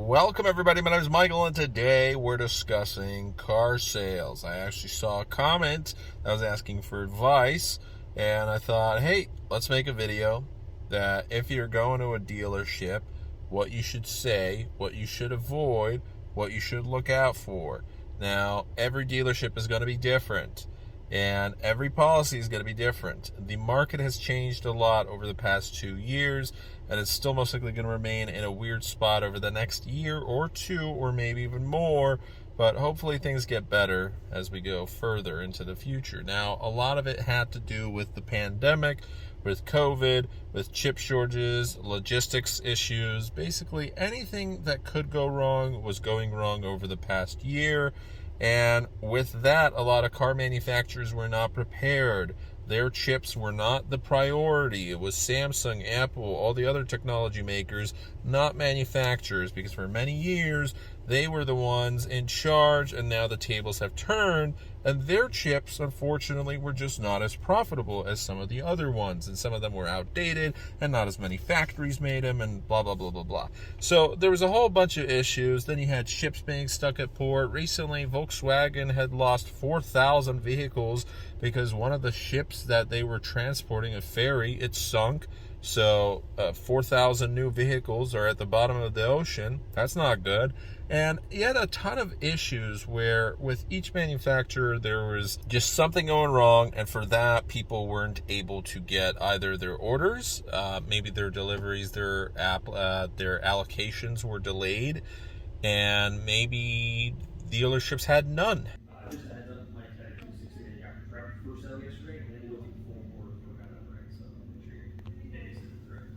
Welcome everybody, my name is Michael and today we're discussing car sales. I actually saw a comment that was asking for advice and I thought, hey, let's make a video that if you're going to a dealership, what you should say, what you should avoid, what you should look out for. Now, every dealership is going to be different and every policy is going to be different. The market has changed a lot over the past 2 years, and it's still most likely going to remain in a weird spot over the next year or two, or maybe even more, but hopefully things get better as we go further into the future. Now, a lot of it had to do with the pandemic, with COVID, with chip shortages, logistics issues. Basically, anything that could go wrong was going wrong over the past year. And with that, a lot of car manufacturers were not prepared. Their chips were not the priority. It was Samsung, Apple, all the other technology makers, not manufacturers, because for many years they were the ones in charge, and now the tables have turned, and their chips, unfortunately, were just not as profitable as some of the other ones, and some of them were outdated, and not as many factories made them, and blah, blah, blah, blah, blah. So there was a whole bunch of issues. Then you had ships being stuck at port. Recently, Volkswagen had lost 4,000 vehicles because one of the ships that they were transporting, a ferry, it sunk. So 4,000 new vehicles are at the bottom of the ocean. That's not good. And you had a ton of issues where with each manufacturer there was just something going wrong, and for that people weren't able to get either their orders, maybe their deliveries, their allocations were delayed, and maybe dealerships had none. Just a heads up, Mike had a 260 that got prepped for sale yesterday, and then he looked at the full order for that right, so make sure you get it correct.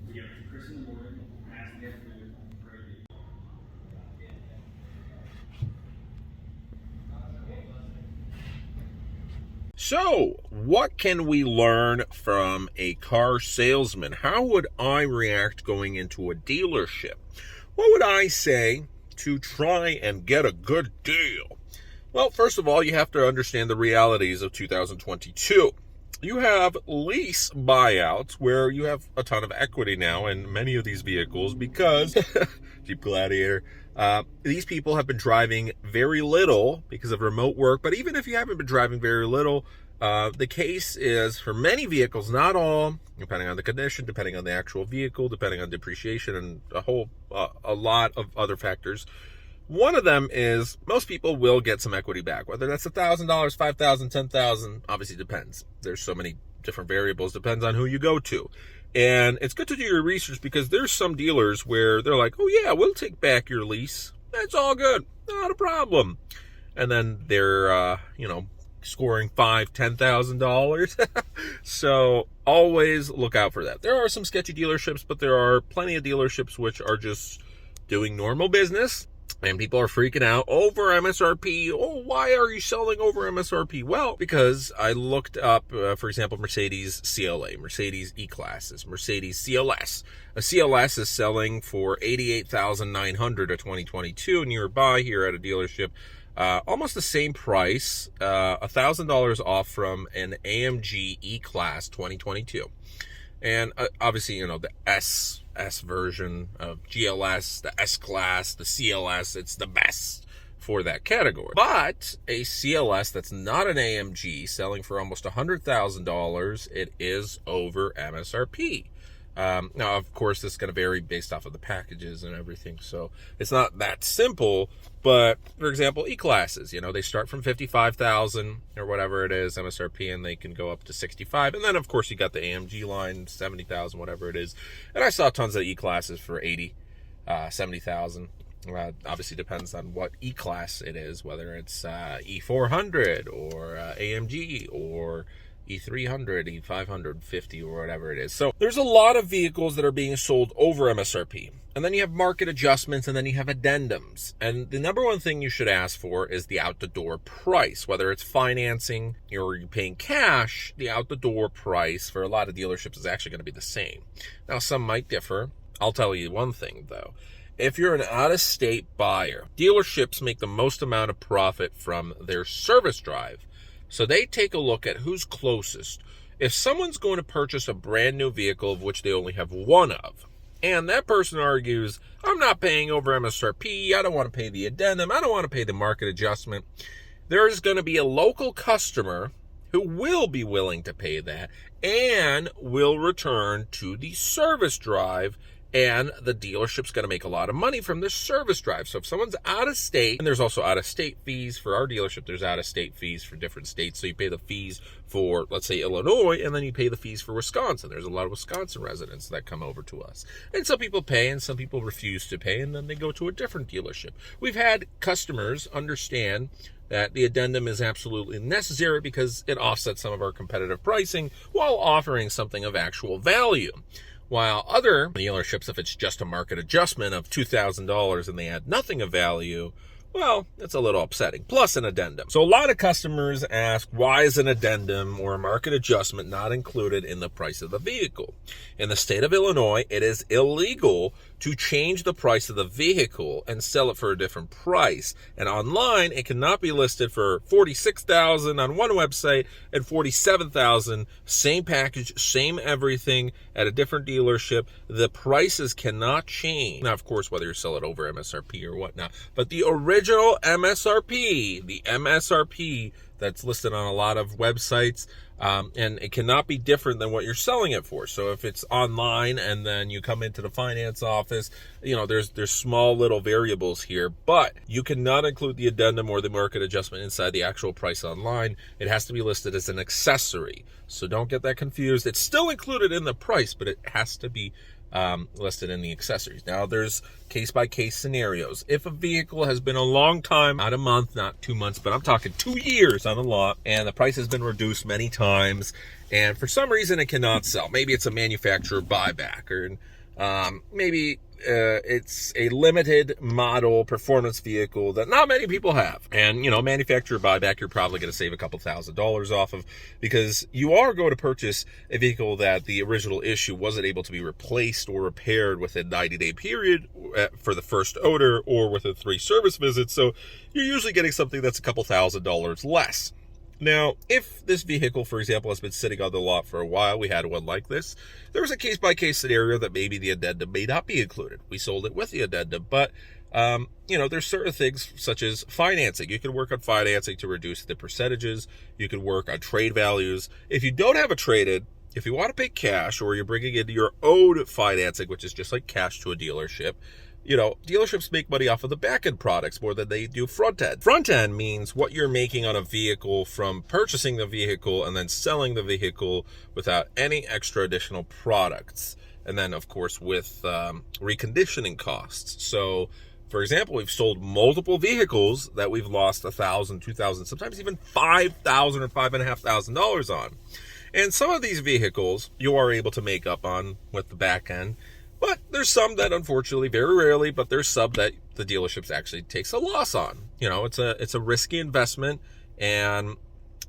We got to Chris in the morning, ask the afternoon, pray. So, what can we learn from a car salesman? How would I react going into a dealership? What would I say to try and get a good deal? Well, first of all, you have to understand the realities of 2022. You have lease buyouts where you have a ton of equity now in many of these vehicles because Jeep Gladiator, these people have been driving very little because of remote work. But even if you haven't been driving very little, the case is for many vehicles, not all, depending on the condition, depending on the actual vehicle, depending on depreciation, and a lot of other factors. One of them is most people will get some equity back, whether that's $1,000, $5,000, $10,000, obviously depends. There's so many different variables, depends on who you go to. And it's good to do your research because there's some dealers where they're like, oh yeah, we'll take back your lease. That's all good, not a problem. And then they're, scoring $5,000, $10,000. So always look out for that. There are some sketchy dealerships, but there are plenty of dealerships which are just doing normal business. And people are freaking out over MSRP. Oh, why are you selling over MSRP? Well, because I looked up, for example, Mercedes CLA, Mercedes E-Classes, Mercedes CLS. A CLS is selling for $88,900 a 2022 nearby here at a dealership. Almost the same price, $1,000 off from an AMG E-Class 2022. And obviously, the S version of GLS, the S-Class, the CLS, it's the best for that category. But a CLS that's not an AMG selling for almost $100,000, it is over MSRP. Now, of course, this is going to vary based off of the packages and everything, so it's not that simple. But, for example, E-Classes, they start from $55,000 or whatever it is, MSRP, and they can go up to $65,000. And then, of course, you got the AMG line, $70,000, whatever it is. And I saw tons of E-Classes for $80,000, $70,000. Obviously depends on what E-Class it is, whether it's E400 or AMG or E300, E500, 50, or whatever it is. So there's a lot of vehicles that are being sold over MSRP. And then you have market adjustments, and then you have addendums. And the number one thing you should ask for is the out-the-door price. Whether it's financing or you're paying cash, the out-the-door price for a lot of dealerships is actually going to be the same. Now, some might differ. I'll tell you one thing, though. If you're an out-of-state buyer, dealerships make the most amount of profit from their service drive. So they take a look at who's closest. If someone's going to purchase a brand new vehicle of which they only have one of, and that person argues, I'm not paying over MSRP, I don't want to pay the addendum, I don't want to pay the market adjustment, there's going to be a local customer who will be willing to pay that and will return to the service drive, and the dealership's going to make a lot of money from the service drive. So if someone's out of state, and there's also out of state fees for our dealership, there's out of state fees for different states. So you pay the fees for, let's say, Illinois, and then you pay the fees for Wisconsin. There's a lot of Wisconsin residents that come over to us. And some people pay and some people refuse to pay, and then they go to a different dealership. We've had customers understand that the addendum is absolutely necessary because it offsets some of our competitive pricing while offering something of actual value. While other dealerships, if it's just a market adjustment of $2,000 and they add nothing of value, well, it's a little upsetting. Plus an addendum. So a lot of customers ask, why is an addendum or a market adjustment not included in the price of the vehicle? In the state of Illinois, it is illegal to change the price of the vehicle and sell it for a different price. And online, it cannot be listed for $46,000 on one website and $47,000, same package, same everything at a different dealership. The prices cannot change. Now, of course, whether you sell it over MSRP or whatnot, but the original MSRP, the MSRP that's listed on a lot of websites, and it cannot be different than what you're selling it for. So if it's online and then you come into the finance office, there's small little variables here, but you cannot include the addendum or the market adjustment inside the actual price online. It has to be listed as an accessory. So don't get that confused. It's still included in the price, but it has to be listed in the accessories. Now, there's case-by-case scenarios. If a vehicle has been a long time, not a month, not 2 months, but I'm talking 2 years on the lot, and the price has been reduced many times, and for some reason it cannot sell. Maybe it's a manufacturer buyback, or maybe it's a limited model performance vehicle that not many people have. And, manufacturer buyback, you're probably going to save a couple $1,000s off of, because you are going to purchase a vehicle that the original issue wasn't able to be replaced or repaired within a 90-day period for the first owner or within 3 service visits. So you're usually getting something that's a couple $1,000s less. Now, if this vehicle, for example, has been sitting on the lot for a while, we had one like this, there was a case-by-case scenario that maybe the addendum may not be included. We sold it with the addendum, but, there's certain things such as financing. You can work on financing to reduce the percentages. You can work on trade values. If you don't have a trade-in, if you want to pay cash, or you're bringing in your own financing, which is just like cash to a dealership, dealerships make money off of the back-end products more than they do front-end. Front-end means what you're making on a vehicle from purchasing the vehicle and then selling the vehicle without any extra additional products. And then, of course, with reconditioning costs. So, for example, we've sold multiple vehicles that we've lost $1,000, $2,000, sometimes even $5,000 or $5,500 on. And some of these vehicles you are able to make up on with the back-end. But there's some that, unfortunately, very rarely, but there's some that the dealerships actually takes a loss on. It's a risky investment, and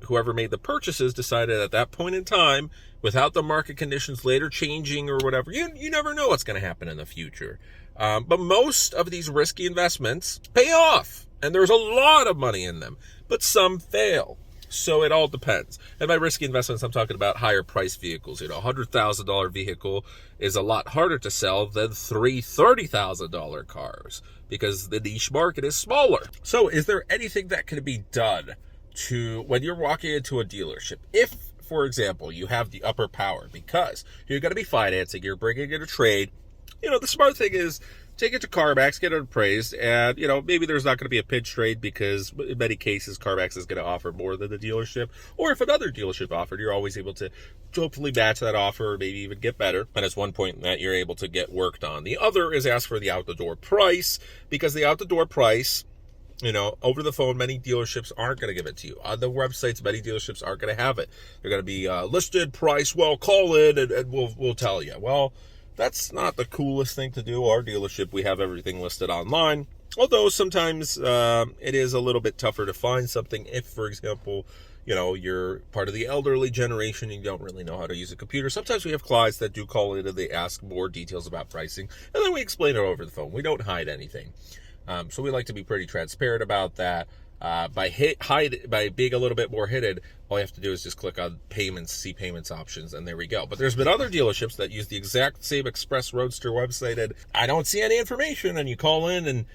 whoever made the purchases decided at that point in time, without the market conditions later changing or whatever, you never know what's going to happen in the future. But most of these risky investments pay off, and there's a lot of money in them, but some fail. So it all depends. And by risky investments, I'm talking about higher price vehicles. A $100,000 vehicle is a lot harder to sell than 3 $30,000 cars, because the niche market is smaller. So is there anything that can be done to, when you're walking into a dealership, if, for example, you have the upper power, because you're going to be financing, you're bringing in a trade, the smart thing is take it to CarMax, get it appraised, and, maybe there's not going to be a pinch trade, because in many cases, CarMax is going to offer more than the dealership. Or if another dealership offered, you're always able to hopefully match that offer, or maybe even get better. And it's one point that you're able to get worked on. The other is ask for the out-the-door price, because the out-the-door price, over the phone, many dealerships aren't going to give it to you. On the websites, many dealerships aren't going to have it. They're going to be listed price, well, call in, and we'll tell you. Well, that's not the coolest thing to do. Our dealership, we have everything listed online. Although sometimes it is a little bit tougher to find something if, for example, you're part of the elderly generation and you don't really know how to use a computer. Sometimes we have clients that do call in and they ask more details about pricing, and then we explain it over the phone. We don't hide anything. So we like to be pretty transparent about that. By being a little bit more hidden, all you have to do is just click on payments, see payments options, and there we go. But there's been other dealerships that use the exact same Express Roadster website, and I don't see any information. And you call in, and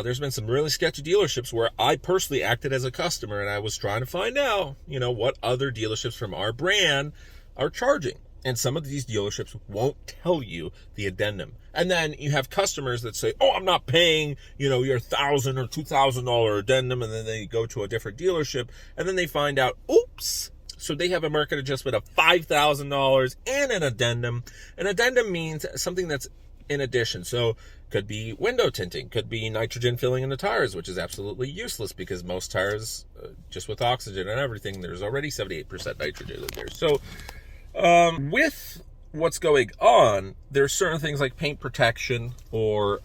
there's been some really sketchy dealerships where I personally acted as a customer, and I was trying to find out, what other dealerships from our brand are charging. And some of these dealerships won't tell you the addendum. And then you have customers that say, oh, I'm not paying, your $1,000 or $2,000 addendum. And then they go to a different dealership and then they find out, oops. So they have a market adjustment of $5,000 and an addendum. An addendum means something that's in addition. So could be window tinting, could be nitrogen filling in the tires, which is absolutely useless because most tires, just with oxygen and everything, there's already 78% nitrogen in there. So with what's going on, there's certain things like paint protection or,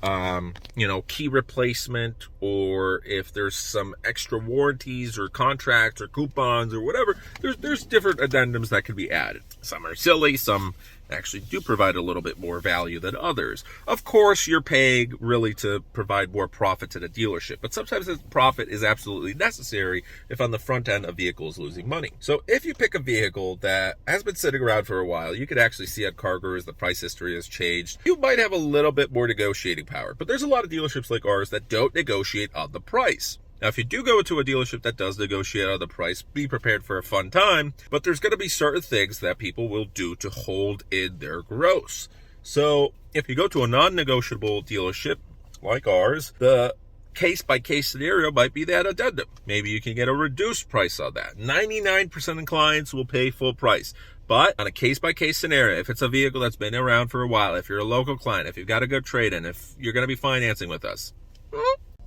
key replacement, or if there's some extra warranties or contracts or coupons or whatever, there's different addendums that can be added. Some are silly, some actually do provide a little bit more value than others. Of course, you're paying really to provide more profit to the dealership, but sometimes the profit is absolutely necessary if on the front end a vehicle is losing money. So if you pick a vehicle that has been sitting around for a while, you could actually see at CarGurus the price history has changed. You might have a little bit more negotiating power, but there's a lot of dealerships like ours that don't negotiate on the price. Now, if you do go to a dealership that does negotiate on the price, be prepared for a fun time, but there's going to be certain things that people will do to hold in their gross. So if you go to a non-negotiable dealership like ours, the case-by-case scenario might be that addendum. Maybe you can get a reduced price on that. 99% of clients will pay full price. But on a case-by-case scenario, if it's a vehicle that's been around for a while, if you're a local client, if you've got a good trade-in, if you're going to be financing with us,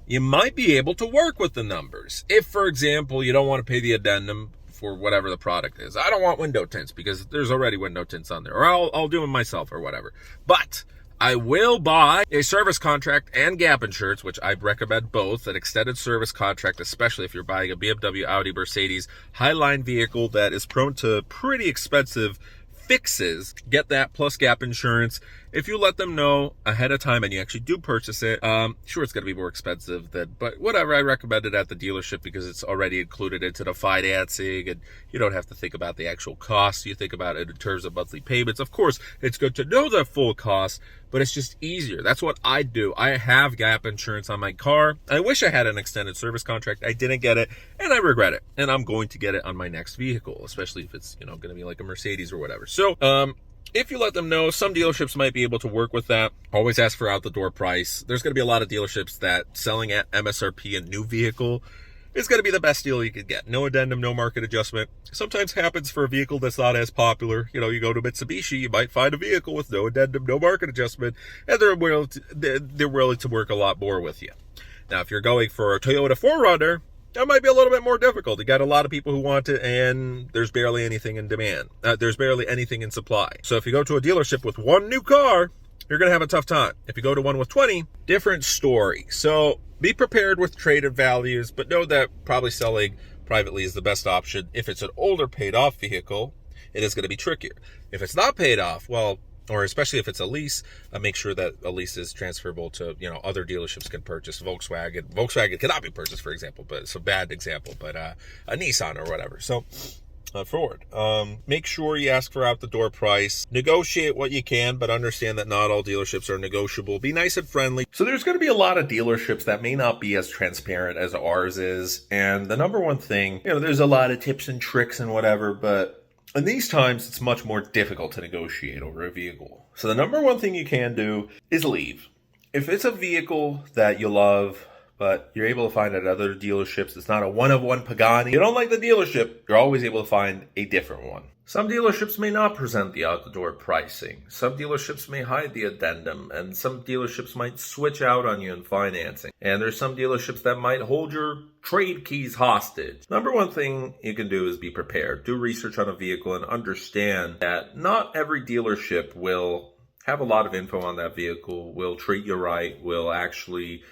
you might be able to work with the numbers. If, for example, you don't want to pay the addendum for whatever the product is. I don't want window tints because there's already window tints on there. Or I'll do them myself or whatever. But I will buy a service contract and gap insurance, which I'd recommend both. An extended service contract, especially if you're buying a BMW, Audi, Mercedes, Highline vehicle that is prone to pretty expensive fixes. Get that plus gap insurance. If you let them know ahead of time and you actually do purchase it, sure, it's going to be more expensive but whatever. I recommend it at the dealership because it's already included into the financing and you don't have to think about the actual cost. You think about it in terms of monthly payments. Of course, it's good to know the full cost, but it's just easier. That's what I do. I have gap insurance on my car. I wish I had an extended service contract. I didn't get it and I regret it. And I'm going to get it on my next vehicle, especially if it's, going to be like a Mercedes or whatever. So, if you let them know, some dealerships might be able to work with that. Always ask for out-the-door price. There's going to be a lot of dealerships that selling at MSRP a new vehicle is going to be the best deal you could get. No addendum, no market adjustment. Sometimes happens for a vehicle that's not as popular. You go to Mitsubishi, you might find a vehicle with no addendum, no market adjustment, and they're willing to work a lot more with you. Now, if you're going for a Toyota 4Runner, that might be a little bit more difficult. You got a lot of people who want it, and there's barely anything in demand. There's barely anything in supply. So if you go to a dealership with one new car, you're going to have a tough time. If you go to one with 20, different story. So be prepared with traded values, but know that probably selling privately is the best option. If it's an older paid-off vehicle, it is going to be trickier. If it's not paid off, or especially if it's a lease, make sure that a lease is transferable to, other dealerships can purchase. Volkswagen cannot be purchased, for example, but it's a bad example, but a Nissan or whatever. So forward. Make sure you ask for out the door price. Negotiate what you can, but understand that not all dealerships are negotiable. Be nice and friendly. So there's going to be a lot of dealerships that may not be as transparent as ours is. And the number one thing, there's a lot of tips and tricks and whatever, but in these times, it's much more difficult to negotiate over a vehicle. So the number one thing you can do is leave. If it's a vehicle that you love, but you're able to find at other dealerships, it's not a one-of-one Pagani. You don't like the dealership, you're always able to find a different one. Some dealerships may not present the out-the-door pricing. Some dealerships may hide the addendum, and some dealerships might switch out on you in financing. And there's some dealerships that might hold your trade keys hostage. Number one thing you can do is be prepared. Do research on a vehicle and understand that not every dealership will have a lot of info on that vehicle, will treat you right, will actually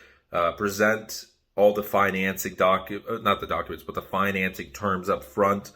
present all the financing not the documents, but the financing terms up front.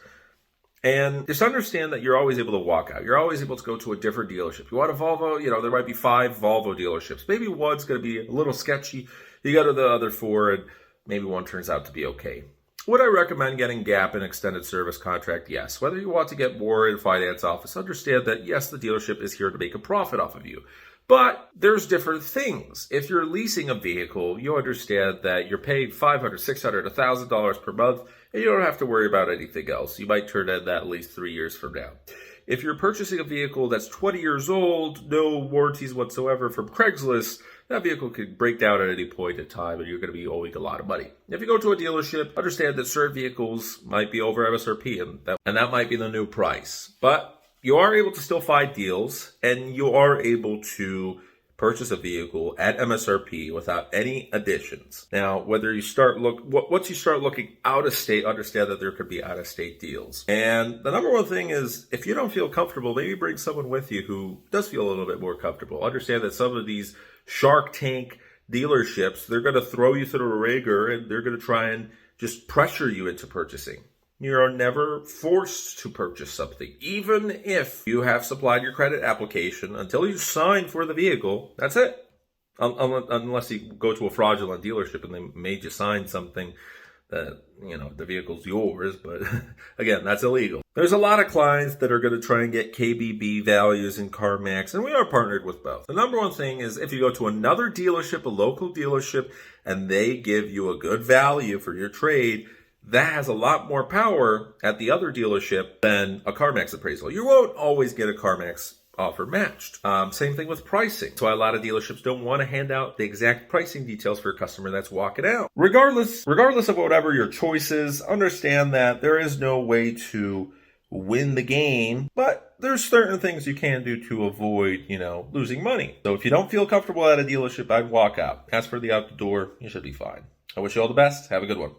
And just understand that you're always able to walk out. You're always able to go to a different dealership. You want a Volvo, there might be 5 Volvo dealerships. Maybe one's going to be a little sketchy. You go to the other 4 and maybe one turns out to be okay. Would I recommend getting GAP and extended service contract? Yes. Whether you want to get more in finance office, understand that yes, the dealership is here to make a profit off of you. But there's different things. If you're leasing a vehicle, you understand that you're paying $500, $600, $1,000 per month, and you don't have to worry about anything else. You might turn in that at least 3 years from now. If you're purchasing a vehicle that's 20 years old, no warranties whatsoever from Craigslist, that vehicle could break down at any point in time and you're going to be owing a lot of money. If you go to a dealership, understand that certain vehicles might be over MSRP and that might be the new price. But you are able to still find deals and you are able to purchase a vehicle at MSRP without any additions. Now, once you start looking out of state, understand that there could be out of state deals. And the number one thing is, if you don't feel comfortable, maybe bring someone with you who does feel a little bit more comfortable. Understand that some of these Shark Tank dealerships, they're going to throw you through the ringer and they're going to try and just pressure you into purchasing. You are never forced to purchase something. Even if you have supplied your credit application, until you sign for the vehicle, that's it. Unless you go to a fraudulent dealership and they made you sign something that, the vehicle's yours. But again, that's illegal. There's a lot of clients that are going to try and get KBB values in CarMax, and we are partnered with both. The number one thing is if you go to another dealership, a local dealership, and they give you a good value for your trade, that has a lot more power at the other dealership than a CarMax appraisal. You won't always get a CarMax offer matched. Same thing with pricing. So a lot of dealerships don't want to hand out the exact pricing details for a customer that's walking out. Regardless of whatever your choice is, understand that there is no way to win the game, but there's certain things you can do to avoid, losing money. So if you don't feel comfortable at a dealership, I'd walk out. As for the out the door, you should be fine. I wish you all the best. Have a good one.